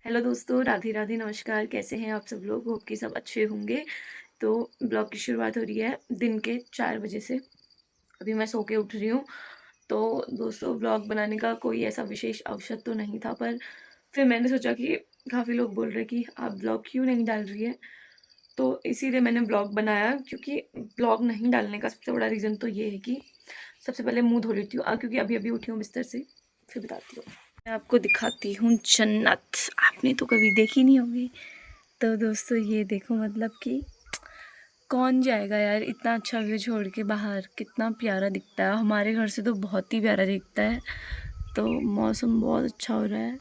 Hello दोस्तों, राधे राधे, नमस्कार। कैसे हैं आप सब लोग? होप कि सब अच्छे होंगे। तो ब्लॉग की शुरुआत हो रही है दिन के 4 बजे से। अभी मैं सो के उठ रही हूँ। तो दोस्तों, ब्लॉग बनाने का कोई ऐसा विशेष अवसर तो नहीं था, पर फिर मैंने सोचा कि काफ़ी लोग बोल रहे कि आप ब्लॉग क्यों नहीं डाल रही है, तो इसीलिए मैंने ब्लॉग बनाया। क्योंकि ब्लॉग नहीं डालने का सबसे बड़ा रीज़न तो ये है कि सबसे पहले मुँह धो लेती हूँ, क्योंकि अभी अभी उठी हूँ बिस्तर से। फिर बताती हूँ, मैं आपको दिखाती हूँ जन्नत। आपने तो कभी देखी नहीं होगी। तो दोस्तों, ये देखो, मतलब कि कौन जाएगा यार इतना अच्छा व्यू छोड़ के बाहर। कितना प्यारा दिखता है, हमारे घर से तो बहुत ही प्यारा दिखता है। तो मौसम बहुत अच्छा हो रहा है।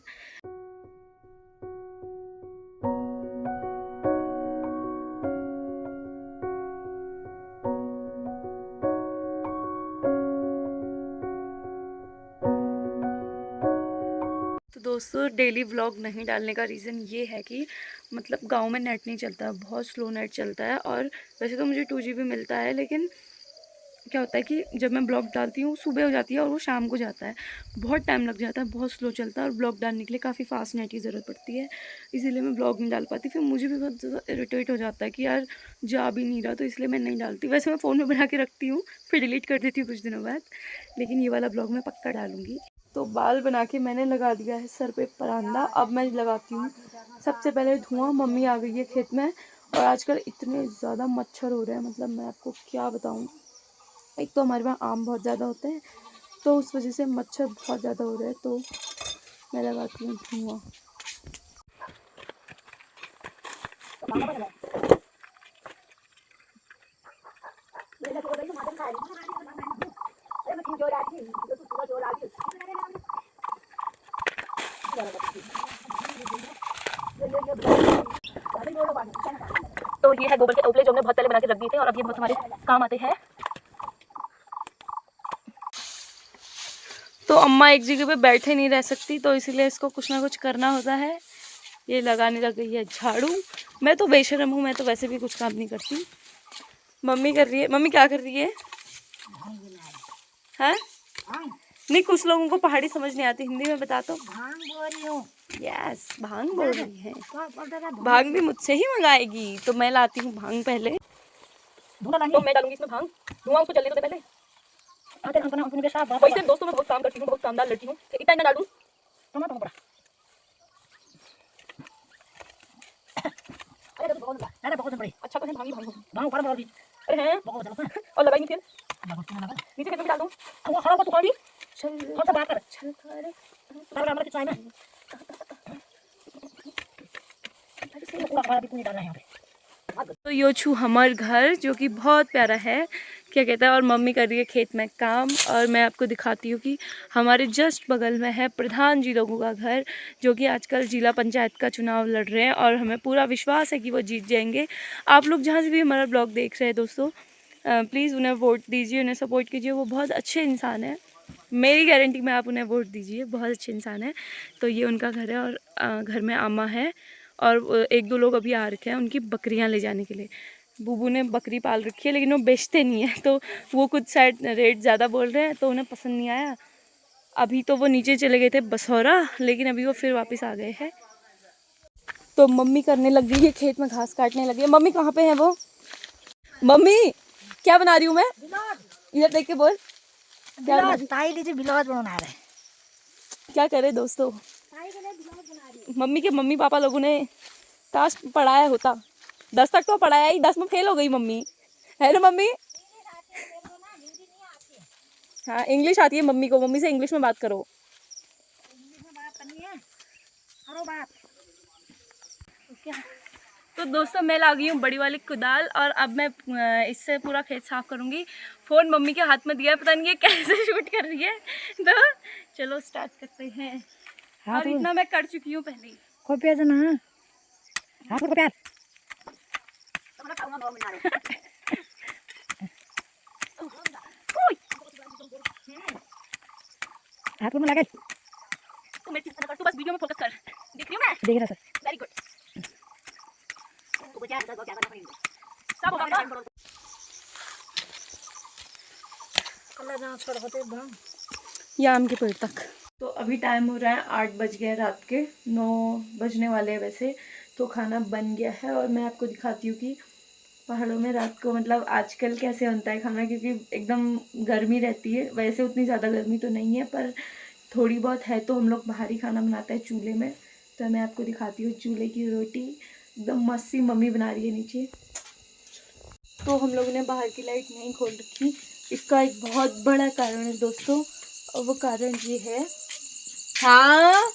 तो दोस्तों, डेली व्लॉग नहीं डालने का रीज़न ये है कि मतलब गांव में नेट नहीं चलता, बहुत स्लो नेट चलता है। और वैसे तो मुझे 2 GB मिलता है, लेकिन क्या होता है कि जब मैं ब्लॉग डालती हूँ सुबह हो जाती है और वो शाम को जाता है। बहुत टाइम लग जाता है, बहुत स्लो चलता है, और ब्लॉग डालने के लिए काफ़ी फास्ट नेट की ज़रूरत पड़ती है। इसीलिए मैं ब्लॉग नहीं डाल पाती। फिर मुझे भी बहुत ज़्यादा इरिटेट हो जाता है कि यार जा भी नहीं रहा, तो इसलिए मैं नहीं डालती। वैसे मैं फ़ोन में बना के रखती हूँ, फिर डिलीट कर देती हूँ कुछ दिनों बाद। लेकिन ये वाला ब्लॉग मैं पक्का डालूँगी। तो बाल बना के मैंने लगा दिया है सर पे परांदा। अब मैं लगाती हूँ सबसे पहले धुआं। मम्मी आ गई है खेत में, और आजकल इतने ज़्यादा मच्छर हो रहे हैं, मतलब मैं आपको क्या बताऊँ। एक तो हमारे वहाँ आम बहुत ज़्यादा होते हैं, तो उस वजह से मच्छर बहुत ज़्यादा हो रहे हैं। तो मैं लगाती हूँ धुआं। तो ये है गोबर के उपले जो हमने बहुत पहले बना के रख दिए थे, और अब ये बहुत हमारे काम आते हैं। तो अम्मा एक जगह पे बैठे नहीं रह सकती, तो इसीलिए इसको कुछ ना कुछ करना होता है। ये लगाने लग गई है झाड़ू। मैं तो बेशरम हूँ, मैं तो वैसे भी कुछ काम नहीं करती। मम्मी कर रही है। मम्मी क्या कर रही है? हाँ, नहीं, कुछ लोगों को पहाड़ी समझ नहीं आती, हिंदी में बता। तो भांग बोल रही हूँ। यस, भांग बोल रही है। भांग भी मुझसे ही मंगाएगी, तो मैं लाती हूँ भांग पहले। तो मैं डालूंगी इसमें भांग। धुआं उसको जलने दो पहले। वैसे दोस्तों, मैं बहुत काम करती हूँ, बहुत कामदार लड़की हूँ। इतना ना डालूं। अच्छा तो है, भांग ही भांग। अरे हैं, और लगाई फिर नीचे खेत में डाल दूँ। चल कर। तो यो छू हमार घर, जो कि बहुत प्यारा है। क्या कहता है, और मम्मी कर रही है खेत में काम। और मैं आपको दिखाती हूँ कि हमारे जस्ट बगल में है प्रधान जी लोगों का घर, जो कि आजकल जिला पंचायत का चुनाव लड़ रहे हैं, और हमें पूरा विश्वास है कि वो जीत जाएंगे। आप लोग जहाँ से भी हमारा ब्लॉग देख रहे हैं दोस्तों, प्लीज़ उन्हें वोट दीजिए, उन्हें सपोर्ट कीजिए। वो बहुत अच्छे इंसान हैं, मेरी गारंटी में। आप उन्हें वोट दीजिए, बहुत अच्छे इंसान हैं। तो ये उनका घर है, और घर में अम्मा है, और एक दो लोग अभी आ रखे हैं उनकी बकरियां ले जाने के लिए। बूबू ने बकरी पाल रखी है, लेकिन वो बेचते नहीं है, तो वो कुछ शायद रेट ज़्यादा बोल रहे हैं, तो उन्हें पसंद नहीं आया। अभी तो वो नीचे चले गए थे बसौरा, लेकिन अभी वो फिर वापस आ गए हैं। तो मम्मी करने लग गई है खेत में, घास काटने लगी है। मम्मी कहाँ पे है वो? मम्मी, क्या बना रही हूँ मैं? इधर देख के बोल। क्या बना रहे। क्या करे दोस्तों, मम्मी के मम्मी पापा लोगों ने काश पढ़ाया होता। 10 तक तो पढ़ाया ही, 10 में फेल हो गई मम्मी, है ना मम्मी? हाँ, इंग्लिश आती है मम्मी को, मम्मी से इंग्लिश में बात करो। तो दोस्तों, मैं ला गई हूँ बड़ी वाली कुदाल, और अब मैं इससे पूरा खेत साफ करूँगी। फ़ोन मम्मी के हाथ में दिया है, पता नहीं ये कैसे शूट कर रही है। तो चलो स्टार्ट करते हैं। और इतना मैं कर चुकी हूँ पहले ही। तू बस वीडियो में फोकस कर। दिख रही हूँ मैं? देख रहा सर। Very good. सब होगा ना? कल्ला जहाँ छोड़ होते ये आम के पेड़ तक। तो अभी टाइम हो रहा है 8 बज गए रात के, 9 बजने वाले हैं वैसे। तो खाना बन गया है और मैं आपको दिखाती हूँ कि पहाड़ों में रात को मतलब आजकल कैसे बनता है खाना, क्योंकि एकदम गर्मी रहती है। वैसे उतनी ज़्यादा गर्मी तो नहीं है पर थोड़ी बहुत है, तो हम लोग बाहर ही खाना बनाते हैं चूल्हे में। तो मैं आपको दिखाती हूँ चूल्हे की रोटी, एकदम मस्त सी मम्मी बना रही है नीचे। तो हम लोगों ने बाहर की लाइट नहीं खोल रखी, इसका एक बहुत बड़ा कारण है दोस्तों, और वो कारण ये है, हाँ,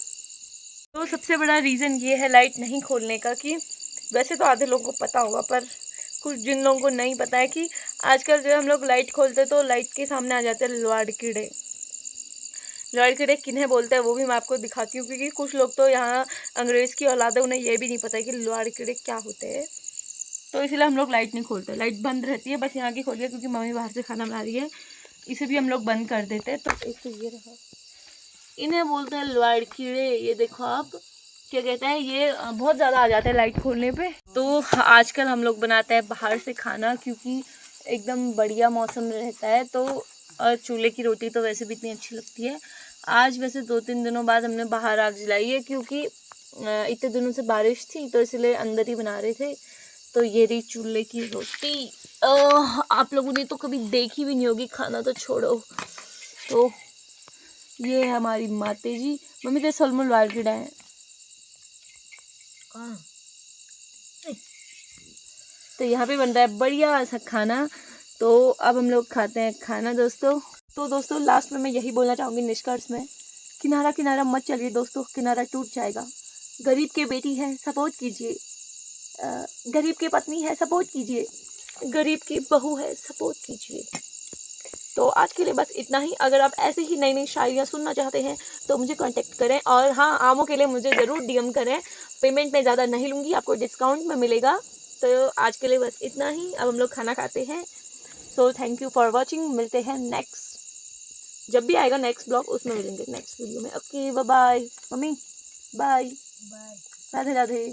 तो सबसे बड़ा रीज़न ये है लाइट नहीं खोलने का कि वैसे तो आधे लोगों को पता होगा, पर कुछ जिन लोगों को नहीं पता है कि आजकल जो हम लोग लाइट खोलते तो लाइट के सामने आ जाते हैं लवाड़ कीड़े। लवाड़ कीड़े किन्हें बोलते हैं वो भी मैं आपको दिखाती हूँ, क्योंकि कुछ लोग तो यहाँ अंग्रेज़ की औलाद है, उन्हें ये भी नहीं पता है कि लवाड़ कीड़े क्या होते हैं। तो इसलिए हम लोग लाइट नहीं खोलते, लाइट बंद रहती है, बस यहाँ की खोलिए क्योंकि मम्मी बाहर से खाना बना रही है, इसे भी हम लोग बंद कर देते हैं। तो एक तो ये रहा, इन्हें बोलते हैं लवाड़ कीड़े। ये देखो आप, क्या कहते हैं, ये बहुत ज़्यादा आ जाते हैं लाइट खोलने पे। तो आजकल हम लोग बनाते हैं बाहर से खाना, क्योंकि एकदम बढ़िया मौसम रहता है, तो और चूल्हे की रोटी तो वैसे भी इतनी अच्छी लगती है। आज वैसे 2-3 दिनों बाद हमने बाहर आग जलाई है, क्योंकि इतने दिनों से बारिश थी तो इसलिए अंदर ही बना रहे थे। तो ये रही चूल्हे की रोटी। आप लोगों ने तो कभी देखी भी नहीं होगी, खाना तो छोड़ो। तो ये है हमारी माते जी। मम्मी तेरे सलमान लाल कीड़ा है कौन? तो यहाँ पे बन रहा है बढ़िया सा खाना। तो अब हम लोग खाते हैं खाना दोस्तों। तो दोस्तों लास्ट में मैं यही बोलना चाहूँगी निष्कर्ष में, किनारा किनारा मत चलिए दोस्तों, किनारा टूट जाएगा। गरीब के बेटी है सपोर्ट कीजिए, गरीब की पत्नी है सपोर्ट कीजिए, गरीब की बहू है सपोर्ट कीजिए। तो आज के लिए बस इतना ही। अगर आप ऐसे ही नई नई शायरियाँ सुनना चाहते हैं तो मुझे कांटेक्ट करें, और हाँ, आमों के लिए मुझे ज़रूर डीएम करें। पेमेंट में ज़्यादा नहीं लूँगी, आपको डिस्काउंट में मिलेगा। तो आज के लिए बस इतना ही, अब हम लोग खाना खाते हैं। So thank you for watching, मिलते हैं नेक्स्ट, जब भी आएगा नेक्स्ट ब्लॉग उसमें मिलेंगे नेक्स्ट वीडियो में। Okay bye bye mummy, bye, bye. Radhe Radhe.